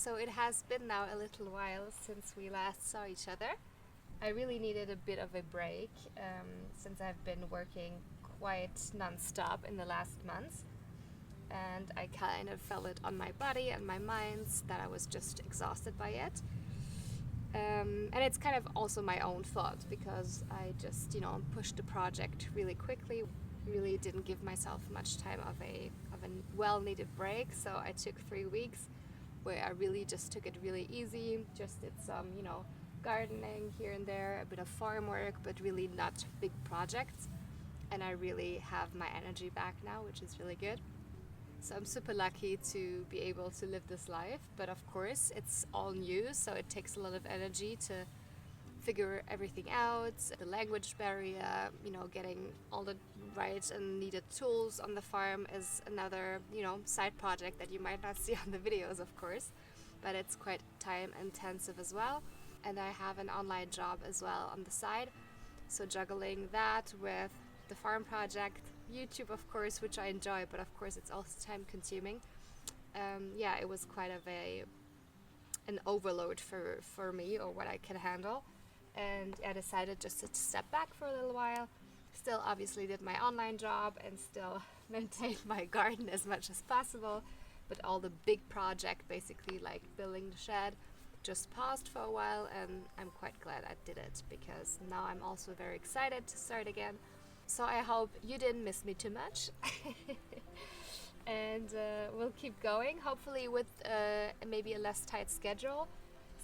So it has been now a little while since we last saw each other. I really needed a bit of a break since I've been working quite non-stop in the last months, and I kind of felt it on my body and my mind that I was just exhausted by it. And it's kind of also my own fault because I just, pushed the project really quickly. Really didn't give myself much time of a well-needed break. So I took 3 weeks where I really just took it really easy. Just did some, gardening here and there, a bit of farm work, but really not big projects. And I really have my energy back now, which is really good. So I'm super lucky to be able to live this life, but of course it's all new, so it takes a lot of energy to figure everything out. The language barrier, getting all the right and needed tools on the farm is another, side project that you might not see on the videos, of course, but it's quite time intensive as well. And I have an online job as well on the side, so juggling that with the farm project, YouTube of course, which I enjoy, but of course it's also time consuming. It was quite of an overload for me, or what I can handle, and I decided just to step back for a little while. Still obviously did my online job and still maintained my garden as much as possible, but all the big project, basically like building the shed, just paused for a while, and I'm quite glad I did it because now I'm also very excited to start again. So I hope you didn't miss me too much. And we'll keep going, hopefully with maybe a less tight schedule.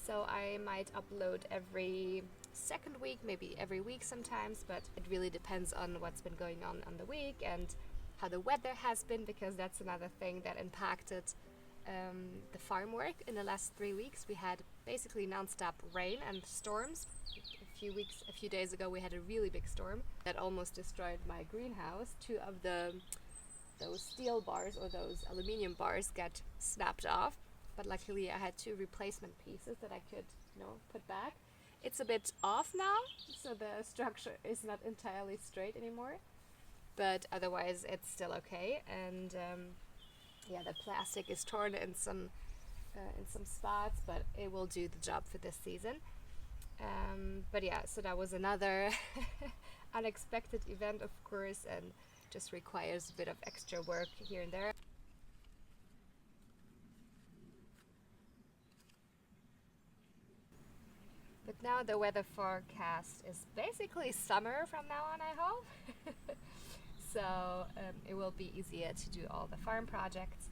So I might upload every second week, maybe every week sometimes, but it really depends on what's been going on the week and how the weather has been, because that's another thing that impacted the farm work. In the last 3 weeks we had basically non-stop rain and storms. A few days ago we had a really big storm that almost destroyed my greenhouse. 2 of those steel bars, or those aluminium bars, got snapped off, but luckily I had 2 replacement pieces that I could put back. It's a bit off now, so the structure is not entirely straight anymore, but otherwise it's still okay. And the plastic is torn in some spots, but it will do the job for this season. So that was another unexpected event, of course, and just requires a bit of extra work here and there. But now the weather forecast is basically summer from now on, I hope. So it will be easier to do all the farm projects,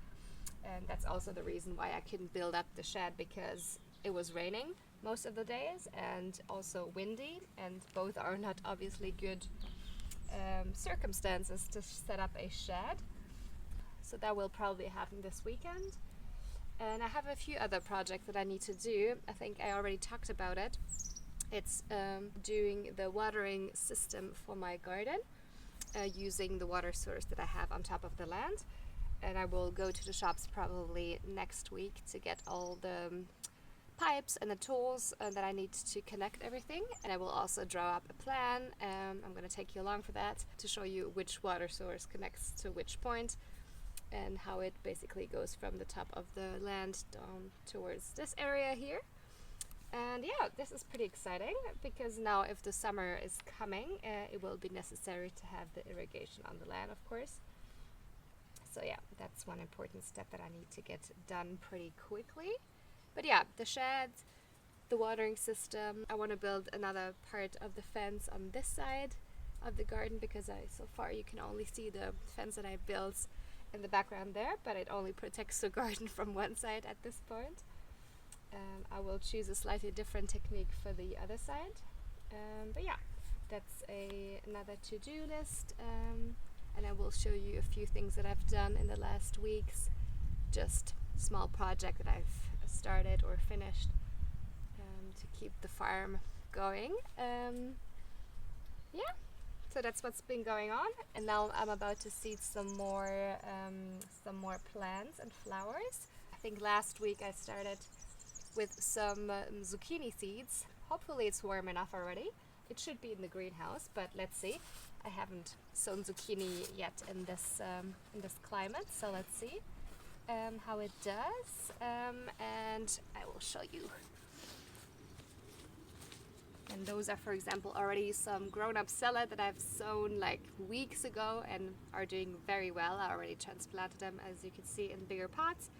and that's also the reason why I couldn't build up the shed, because it was raining most of the days and also windy, and both are not obviously good circumstances to set up a shed. So that will probably happen this weekend. And I have a few other projects that I need to do. I think I already talked about it. It's doing the watering system for my garden, using the water source that I have on top of the land. And I will go to the shops probably next week to get all the pipes and the tools that I need to connect everything. And I will also draw up a plan. I'm going to take you along for that to show you which water source connects to which point, and how it basically goes from the top of the land down towards this area here. And this is pretty exciting, because now if the summer is coming, it will be necessary to have the irrigation on the land, of course. So that's one important step that I need to get done pretty quickly. But the shed, the watering system. I want to build another part of the fence on this side of the garden, because so far you can only see the fence that I built in the background there, but it only protects the garden from one side at this point. I will choose a slightly different technique for the other side. That's another to-do list, and I will show you a few things that I've done in the last weeks, just small project that I've started or finished to keep the farm going. So that's what's been going on, and now I'm about to seed some more plants and flowers. I think last week I started with some zucchini seeds. Hopefully it's warm enough already. It should be in the greenhouse, but let's see. I haven't sown zucchini yet in this climate, so let's see. how it does, and I will show you. And those are, for example, already some grown-up salad that I've sown like weeks ago and are doing very well. I already transplanted them, as you can see, in bigger pots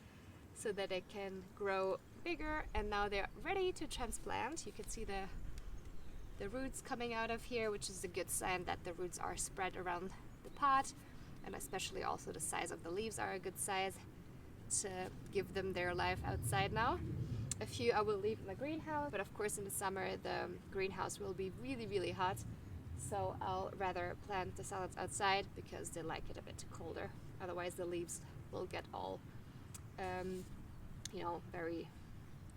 so that they can grow bigger, and now they're ready to transplant. You can see the roots coming out of here, which is a good sign that the roots are spread around the pot, and especially also the size of the leaves are a good size to give them their life outside now. A few I will leave in the greenhouse, but of course in the summer the greenhouse will be really, really hot, so I'll rather plant the salads outside because they like it a bit colder. Otherwise the leaves will get all, very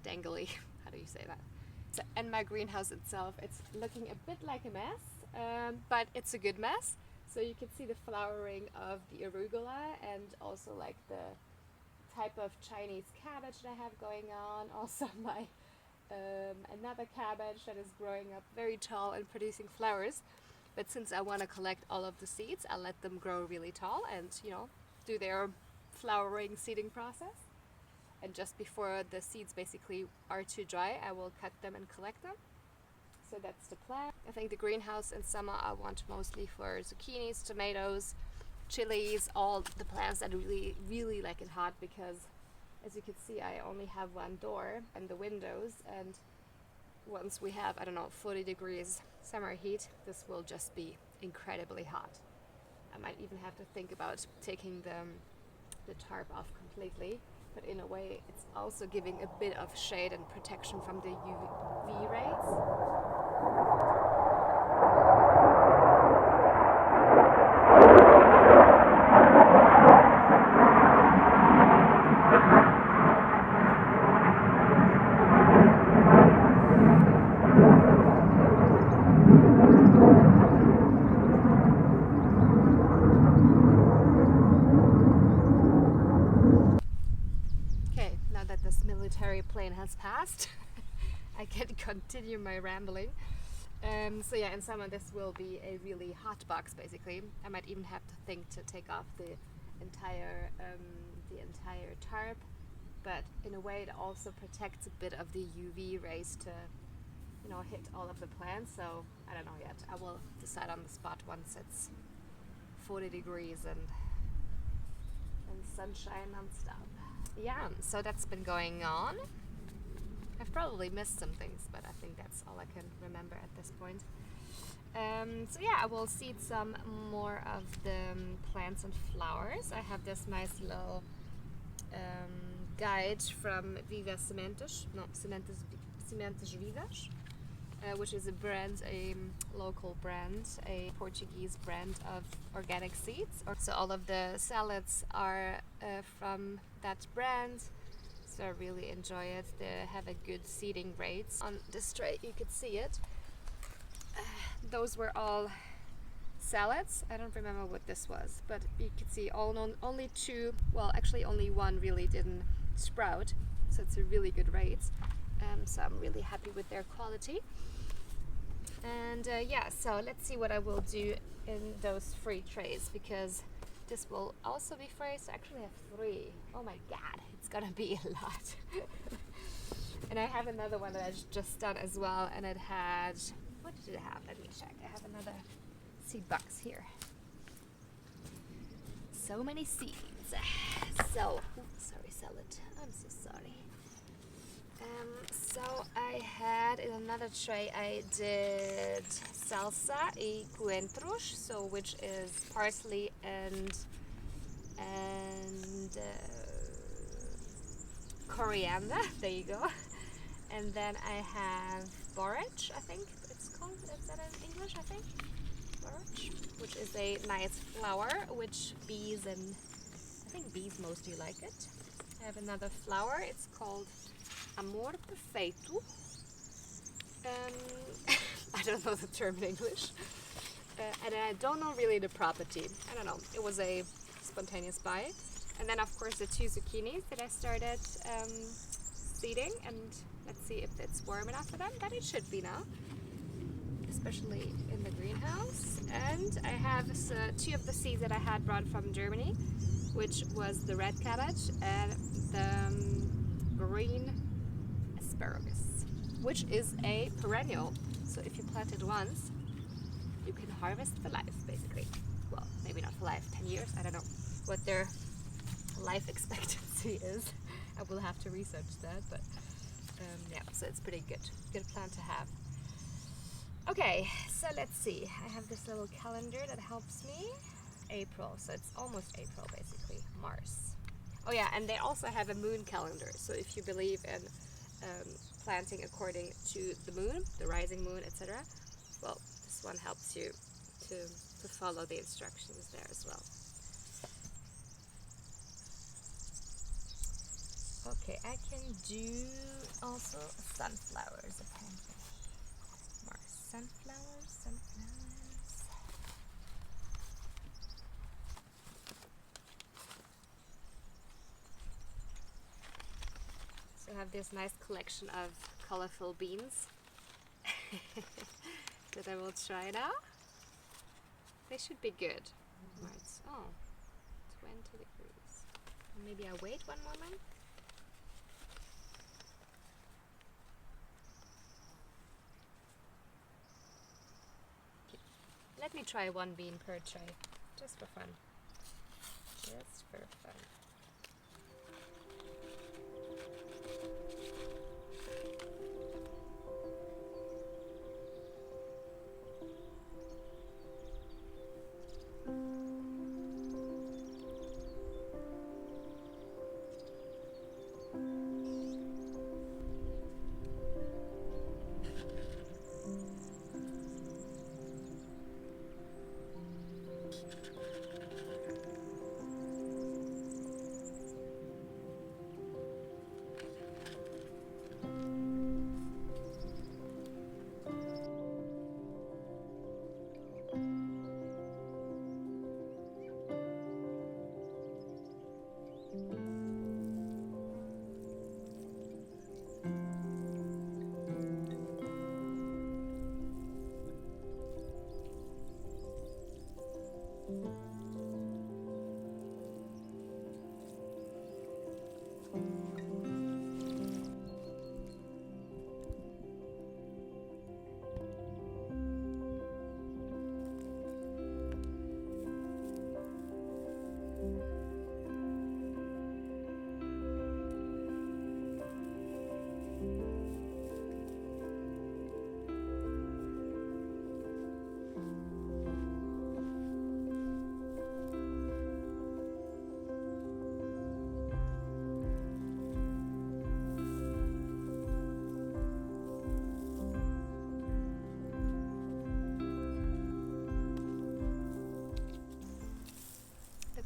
dangly. How do you say that? So, and my greenhouse itself, it's looking a bit like a mess, but it's a good mess. So you can see the flowering of the arugula and also like the type of Chinese cabbage that I have going on. Also my another cabbage that is growing up very tall and producing flowers. But since I want to collect all of the seeds, I'll let them grow really tall and do their flowering seeding process. And just before the seeds basically are too dry, I will cut them and collect them. So that's the plan. I think the greenhouse in summer I want mostly for zucchinis, tomatoes, chilies, all the plants that really, really like it hot, because as you can see I only have one door and the windows, and once we have, 40 degrees summer heat, this will just be incredibly hot. I might even have to think about taking the tarp off completely, but in a way it's also giving a bit of shade and protection from the UV rays. Military plane has passed. I can continue my rambling. So yeah, in summer this will be a really hot box basically. I might even have to think to take off the entire tarp, but in a way it also protects a bit of the UV rays to hit all of the plants. So I don't know yet. I will decide on the spot once it's 40 degrees and sunshine non-stop. Yeah, so that's been going on. I've probably missed some things, but I think that's all I can remember at this point. So yeah, I will seed some more of the plants and flowers. I have this nice little guide from Viva Sementes, Sementes Vivas, which is a local brand, a Portuguese brand of organic seeds. So all of the salads are from that brand, so I really enjoy it. They have a good seeding rates. On this tray you could see it. Those were all salads. I don't remember what this was, but you could see only two, well actually only one really didn't sprout, so it's a really good rate. So I'm really happy with their quality. And yeah, so let's see what I will do in those 3 trays, because this will also be free. So I actually have 3. Oh my god, it's gonna be a lot. And I have another one that I just done as well, and it had, what did it have? Let me check. I have another seed box here. So many seeds. So, sorry salad, I'm so sorry. So I had in another tray, I did salsa e coentros, so which is parsley and coriander. There you go. And then I have borage, I think it's called. Is that in English? I think borage, which is a nice flower, which bees and I think bees mostly like it. I have another flower. It's called Amor Perfeito. I don't know the term in English. And I don't know really the property. I don't know. It was a spontaneous buy. And then of course the 2 zucchinis that I started seeding. And let's see if it's warm enough for them. But it should be now. Especially in the greenhouse. And I have 2 of the seeds that I had brought from Germany, which was the red cabbage, and the green asparagus, which is a perennial. So if you plant it once, you can harvest for life, basically. Well, maybe not for life, 10 years, I don't know what their life expectancy is. I will have to research that, but yeah, so it's pretty good plant to have. Okay, so let's see. I have this little calendar that helps me. April, so it's almost April, basically. Mars. Oh yeah, and they also have a moon calendar. So if you believe in planting according to the moon, the rising moon, etc., well, this one helps you to follow the instructions there as well. Okay, I can do also sunflowers apparently. More sunflowers. So I have this nice collection of colorful beans that I will try now. They should be good. Right. Oh, 20 degrees. Maybe I wait one moment. Let me try one bean per tray, just for fun. Just for fun.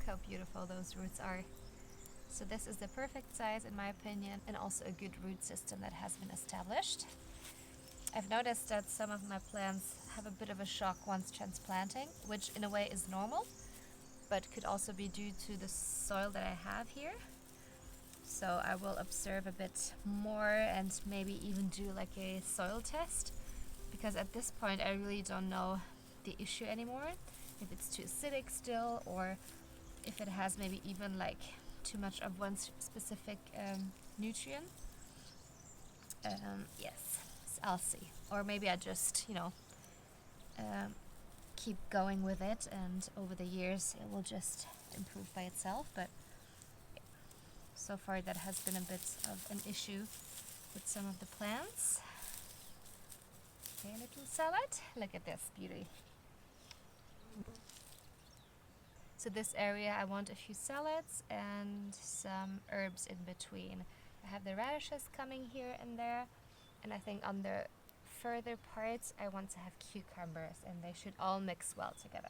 How beautiful those roots are. So this is the perfect size in my opinion, and also a good root system that has been established. I've noticed that some of my plants have a bit of a shock once transplanting, which in a way is normal, but could also be due to the soil that I have here. So I will observe a bit more and maybe even do like a soil test, because at this point I really don't know the issue anymore, if it's too acidic still, or if it has maybe even like too much of one specific nutrient. Yes, so I'll see. Or maybe I just, keep going with it, and over the years it will just improve by itself. But so far that has been a bit of an issue with some of the plants. Okay, little salad. Look at this beauty. So this area I want a few salads and some herbs in between. I have the radishes coming here and there, and I think on the further parts I want to have cucumbers, and they should all mix well together.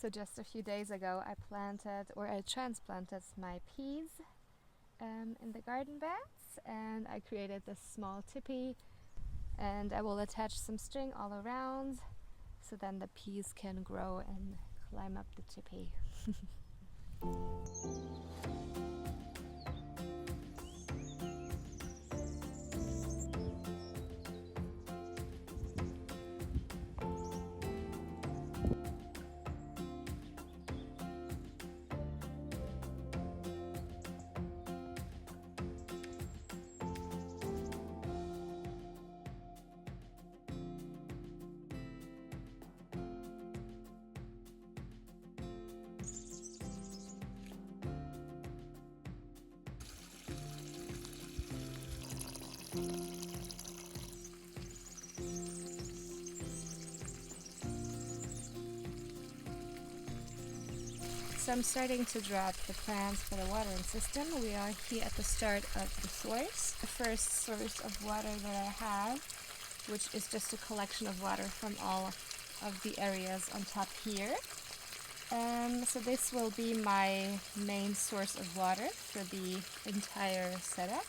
So just a few days ago I transplanted my peas in the garden beds, and I created this small tippy, and I will attach some string all around so then the peas can grow and climb up the tippy. So I'm starting to drop the plants for the watering system. We are here at the start of the source. The first source of water that I have, which is just a collection of water from all of the areas on top here. So this will be my main source of water for the entire setup.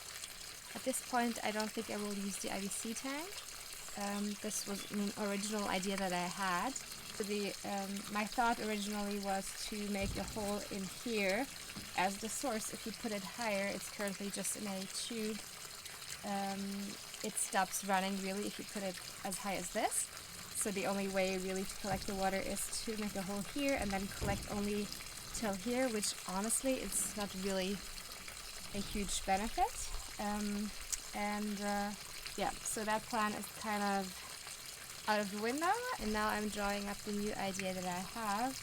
At this point I don't think I will use the IBC tank. This was an original idea that I had. My thought originally was to make a hole in here as the source. If you put it higher, it's currently just in a tube. It stops running really if you put it as high as this. So the only way really to collect the water is to make a hole here and then collect only till here, which honestly it's not really a huge benefit. Yeah, so that plan is kind of out of the window, and now I'm drawing up the new idea that I have.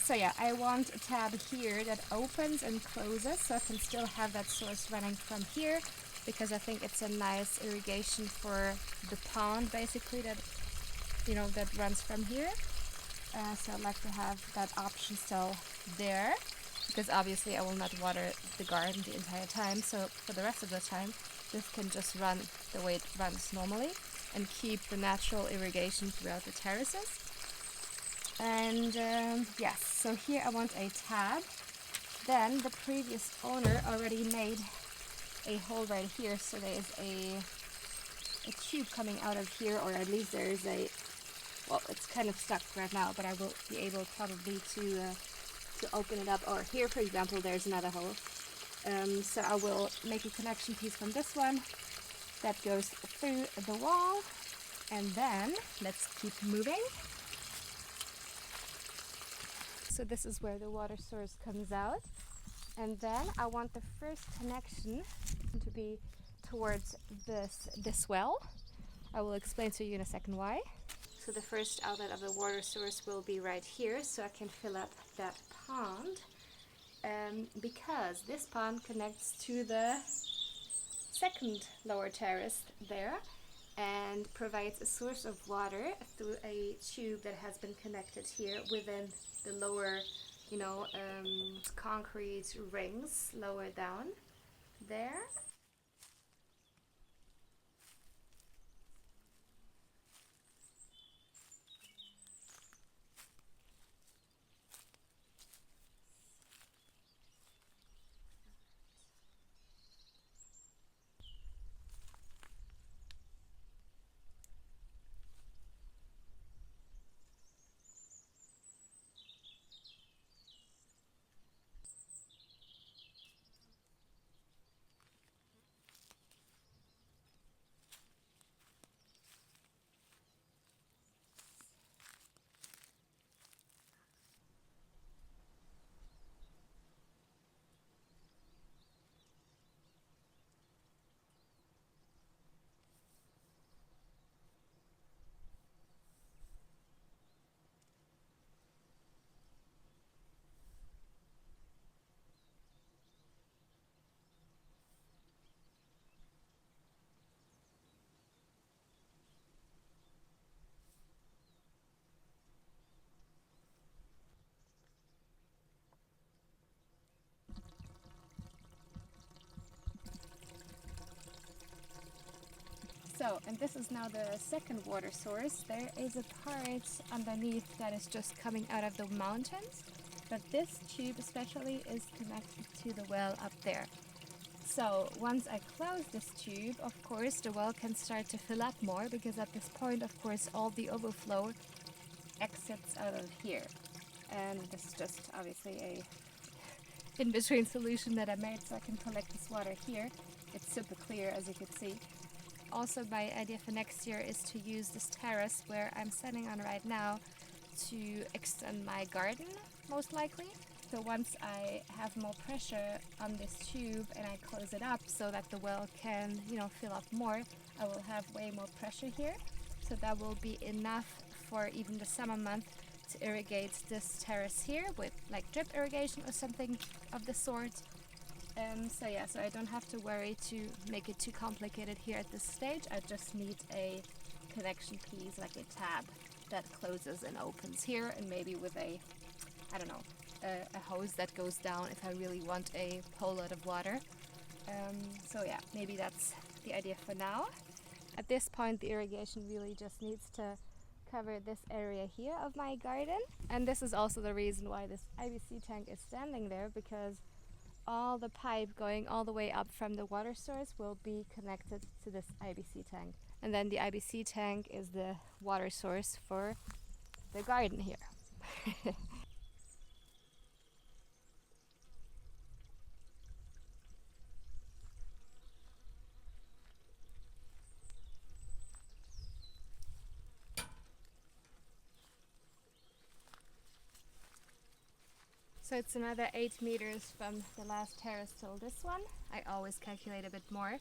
So yeah, I want a tab here that opens and closes, so I can still have that source running from here, because I think it's a nice irrigation for the pond, basically, that runs from here. So I'd like to have that option still there, because obviously I will not water the garden the entire time, so for the rest of the time this can just run the way it runs normally and keep the natural irrigation throughout the terraces. And yes, so here I want a tab. Then the previous owner already made a hole right here, so there is a tube coming out of here, or at least there is well, it's kind of stuck right now, but I will be able probably to open it up. Or here, for example, there's another hole. So I will make a connection piece from this one that goes through the wall, and then let's keep moving. So this is where the water source comes out, and then I want the first connection to be towards this well. I will explain to you in a second why. So the first outlet of the water source will be right here, so I can fill up that pond. Because this pond connects to the second lower terrace there and provides a source of water through a tube that has been connected here within the lower, concrete rings lower down there. So, and this is now the second water source. There is a part underneath that is just coming out of the mountains, but this tube especially is connected to the well up there. So once I close this tube, of course, the well can start to fill up more, because at this point, of course, all the overflow exits out of here. And this is just obviously a in-between solution that I made so I can collect this water here. It's super clear, as you can see. Also, my idea for next year is to use this terrace where I'm standing on right now to extend my garden, most likely. So once I have more pressure on this tube and I close it up so that the well can, fill up more, I will have way more pressure here. So that will be enough for even the summer month to irrigate this terrace here with like drip irrigation or something of the sort. So I don't have to worry to make it too complicated here at this stage. I just need a connection piece, like a tab that closes and opens here, and maybe with a hose that goes down if I really want a whole lot of water. Maybe that's the idea for now. At this point, the irrigation really just needs to cover this area here of my garden. And this is also the reason why this IBC tank is standing there, because all the pipe going all the way up from the water source will be connected to this IBC tank. And then the IBC tank is the water source for the garden here. So it's another 8 meters from the last terrace till this one. I always calculate a bit more,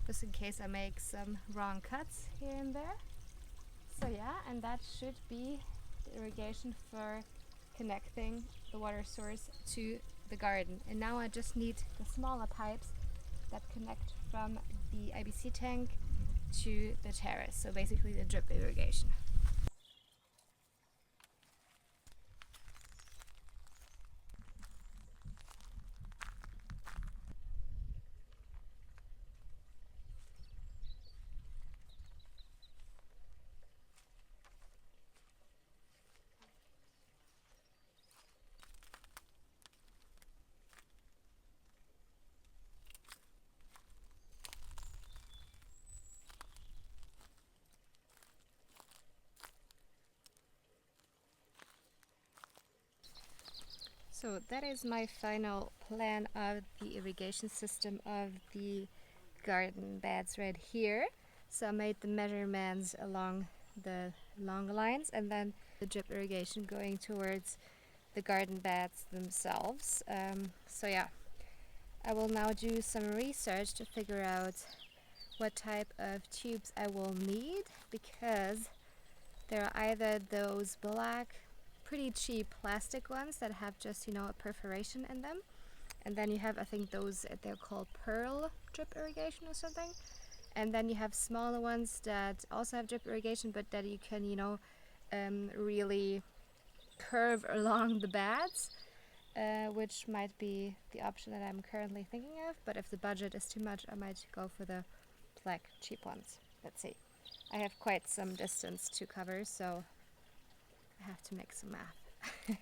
just in case I make some wrong cuts here and there. So yeah, and that should be the irrigation for connecting the water source to the garden. And now I just need the smaller pipes that connect from the IBC tank to the terrace. So basically the drip irrigation. So that is my final plan of the irrigation system of the garden beds right here. So I made the measurements along the long lines, and then the drip irrigation going towards the garden beds themselves. I will now do some research to figure out what type of tubes I will need, because there are either those black pretty cheap plastic ones that have just a perforation in them, and then you have, I think those, they're called pearl drip irrigation or something, and then you have smaller ones that also have drip irrigation, but that you can really curve along the beds, which might be the option that I'm currently thinking of. But if the budget is too much, I might go for the black cheap ones. Let's see, I have quite some distance to cover, so I have to make some math.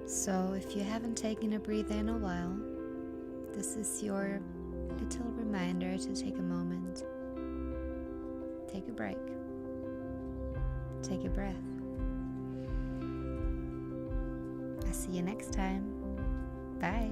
So if you haven't taken a breather in a while, this is your little reminder to take a moment, take a break, take a breath. I'll see you next time. Bye.